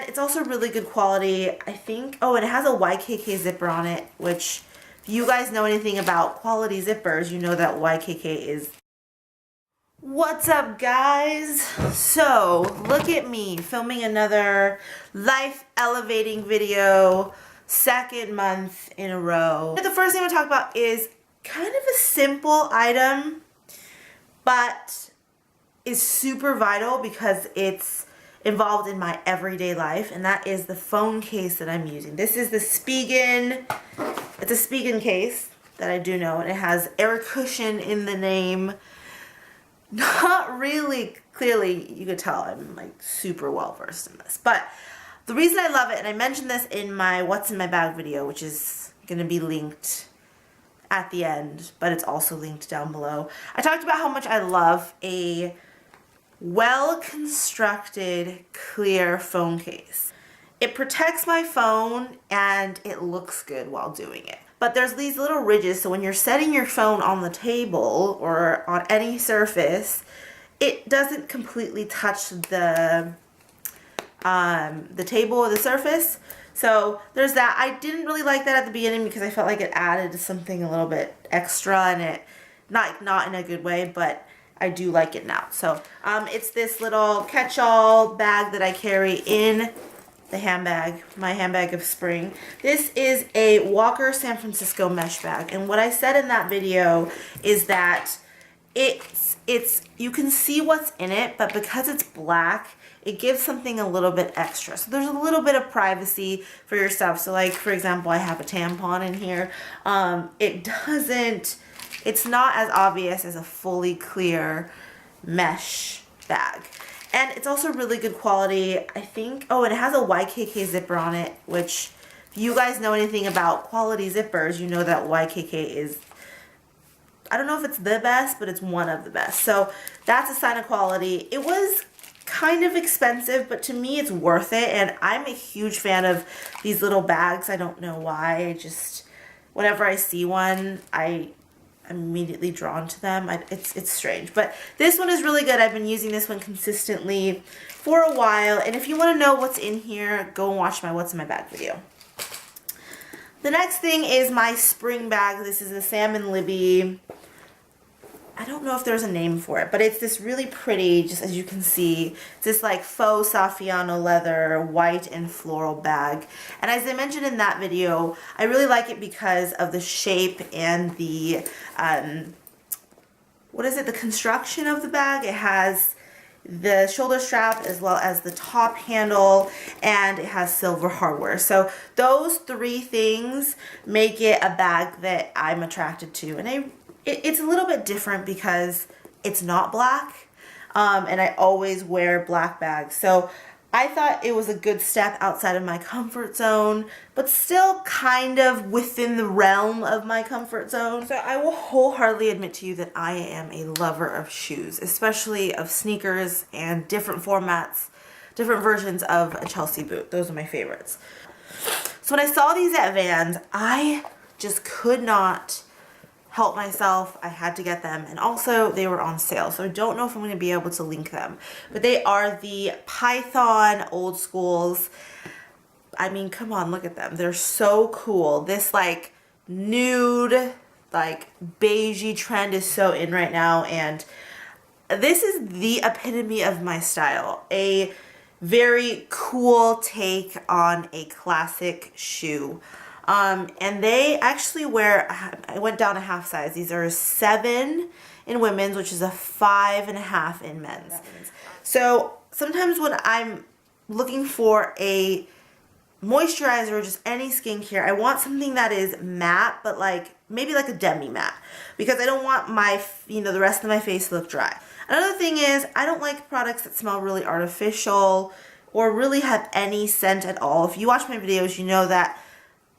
And it's also really good quality, I think. Oh, and it has a YKK zipper on it, which if you guys know anything about quality zippers, you know that YKK is... What's up, guys? So, look at me filming another life elevating video, second month in a row. The first thing I'm gonna talk about is kind of a simple item, but is super vital because it's involved in my everyday life, and that is the phone case that I'm using. This is the Spigen. It's a Spigen case that I do know, and it has air cushion in the name. Not really, clearly you could tell I'm like super well versed in this, but the reason I love it, and I mentioned this in my what's in my bag video, which is going to be linked at the end, but it's also linked down below. I talked about how much I love a well-constructed clear phone case. It protects my phone and it looks good while doing it. But there's these little ridges, so when you're setting your phone on the table or on any surface, it doesn't completely touch the table or the surface. So there's that. I didn't really like that at the beginning because I felt like it added something a little bit extra, and it not in a good way, but I do like it now. So it's this little catch-all bag that I carry in the handbag, my handbag of spring. This is a Walker San Francisco mesh bag, and what I said in that video is that it's you can see what's in it, but because it's black, it gives something a little bit extra. So there's a little bit of privacy for your stuff. So like, for example, I have a tampon in here. It's not as obvious as a fully clear mesh bag. And it's also really good quality, I think. Oh, and it has a YKK zipper on it, which if you guys know anything about quality zippers, you know that YKK is, I don't know if it's the best, but it's one of the best. So that's a sign of quality. It was kind of expensive, but to me it's worth it, and I'm a huge fan of these little bags. I don't know why. I just, whenever I see one, I'm immediately drawn to them. It's strange, but this one is really good. I've been using this one consistently for a while, and if you want to know what's in here, go and watch my what's in my bag video. The next thing is my spring bag. This is a Salmon Libby. I don't know if there's a name for it, but it's this really pretty, just as you can see, it's this like faux Saffiano leather, white and floral bag. And as I mentioned in that video, I really like it because of the shape and the, the construction of the bag. It has the shoulder strap as well as the top handle, and it has silver hardware. So those three things make it a bag that I'm attracted to, and it's a little bit different because it's not black, and I always wear black bags. So I thought it was a good step outside of my comfort zone, but still kind of within the realm of my comfort zone. So I will wholeheartedly admit to you that I am a lover of shoes, especially of sneakers and different formats, different versions of a Chelsea boot. Those are my favorites. So when I saw these at Vans, I just could not help myself. I had to get them, and also they were on sale, so I don't know if I'm going to be able to link them, but they are the Python old schools. I mean, come on, look at them. They're so cool. This like nude, like beigey trend is so in right now, and this is the epitome of my style. A very cool take on a classic shoe. And they actually wear, I went down a half size. These are a 7 in women's, which is a 5.5 in men's. So sometimes when I'm looking for a moisturizer or just any skincare, I want something that is matte, but like maybe like a demi matte, because I don't want my, the rest of my face to look dry. Another thing is, I don't like products that smell really artificial or really have any scent at all. If you watch my videos, you know that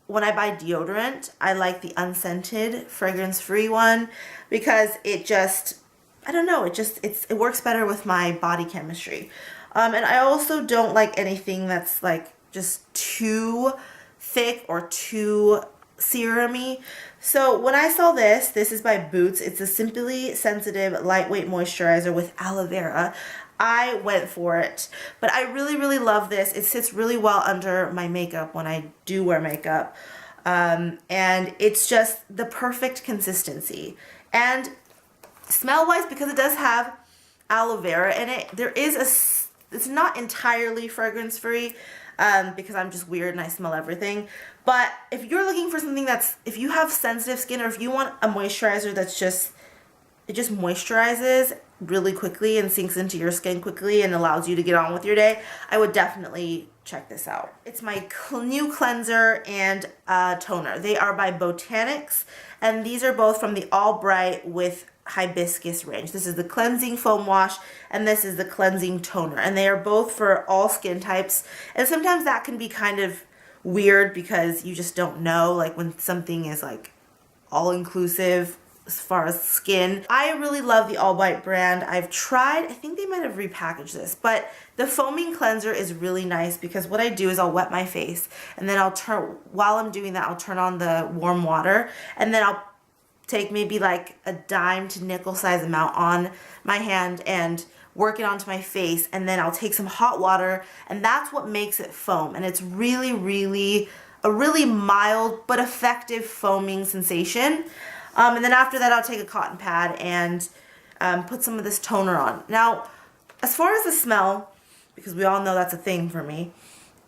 when I buy deodorant, I like the unscented, fragrance-free one, because it just, I don't know, it works better with my body chemistry. And I also don't like anything that's like just too thick or too serum-y. So when I saw this is by Boots. It's a Simply Sensitive Lightweight Moisturizer with aloe vera. I went for it. But I really, really love this. It sits really well under my makeup when I do wear makeup. And it's just the perfect consistency. And smell-wise, because it does have aloe vera in it, there is it's not entirely fragrance-free, because I'm just weird and I smell everything. But if you're looking for something if you have sensitive skin, or if you want a moisturizer that's it just moisturizes really quickly and sinks into your skin quickly and allows you to get on with your day, I would definitely check this out. It's my new cleanser and toner. They are by Botanics, and these are both from the All Bright with Hibiscus range. This is the cleansing foam wash, and this is the cleansing toner, and they are both for all skin types. And sometimes that can be kind of weird because you just don't know, like when something is like all inclusive as far as skin. I really love the All Bright brand. I've tried, I think they might have repackaged this, but the foaming cleanser is really nice because what I do is I'll wet my face, and then while I'm doing that, I'll turn on the warm water, and then I'll take maybe like a dime to nickel size amount on my hand and work it onto my face, and then I'll take some hot water, and that's what makes it foam. And it's really, really a really mild but effective foaming sensation. And then after that, I'll take a cotton pad and put some of this toner on. Now, as far as the smell, because we all know that's a thing for me,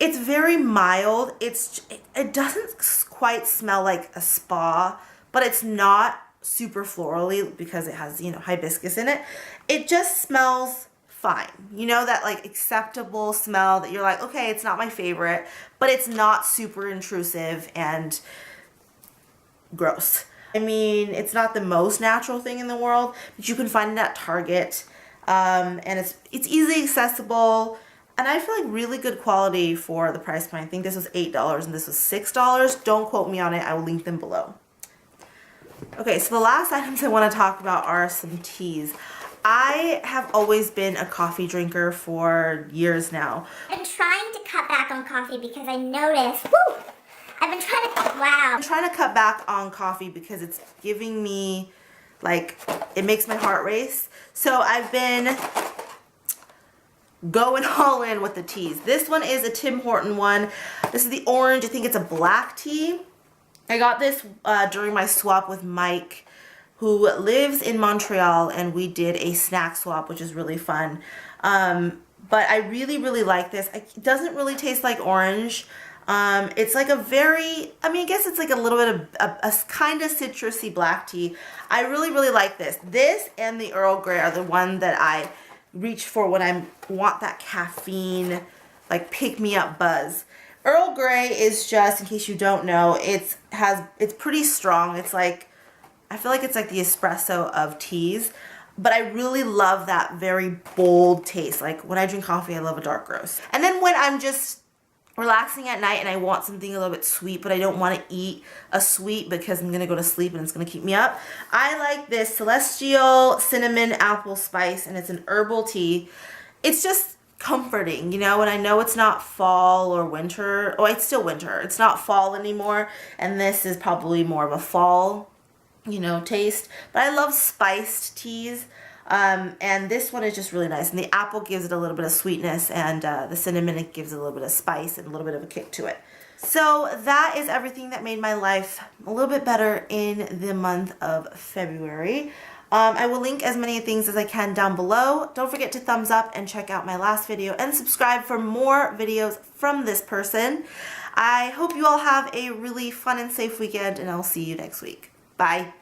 it's very mild. It doesn't quite smell like a spa, but it's not super florally because it has, you know, hibiscus in it. It just smells fine. You know, that like acceptable smell that you're like, okay, it's not my favorite, but it's not super intrusive and gross. I mean, it's not the most natural thing in the world, but you can find it at Target, and it's easily accessible, and I feel like really good quality for the price point. I think this was $8 and this was $6. Don't quote me on it. I will link them below. Okay, so the last items I want to talk about are some teas. I have always been a coffee drinker for years now. I'm trying to cut back on coffee because I noticed, woo! I'm trying to cut back on coffee because it's giving me, like, it makes my heart race. So I've been going all in with the teas. This one is a Tim Horton one. This is the orange. I think it's a black tea. I got this during my swap with Mike, who lives in Montreal, and we did a snack swap, which is really fun. But I really, really like this. It doesn't really taste like orange. It's like I guess it's like a little bit of a kind of citrusy black tea. I really, really like this. This and the Earl Grey are the one that I reach for when I want that caffeine, like pick-me-up buzz. Earl Grey is just, in case you don't know, it's pretty strong. It's like, I feel like it's like the espresso of teas, but I really love that very bold taste. Like when I drink coffee, I love a dark roast. And then when I'm just relaxing at night and I want something a little bit sweet, but I don't want to eat a sweet because I'm going to go to sleep and it's going to keep me up, I like this Celestial Cinnamon Apple Spice, and it's an herbal tea. It's just comforting, you know, and I know it's not fall or winter. Oh, it's still winter. It's not fall anymore, and this is probably more of a fall, you know, taste. But I love spiced teas. And this one is just really nice, and the apple gives it a little bit of sweetness, and the cinnamon, it gives it a little bit of spice and a little bit of a kick to it. So that is everything that made my life a little bit better in the month of February. I will link as many things as I can down below. Don't forget to thumbs up and check out my last video and subscribe for more videos from this person. I hope you all have a really fun and safe weekend, and I'll see you next week. Bye.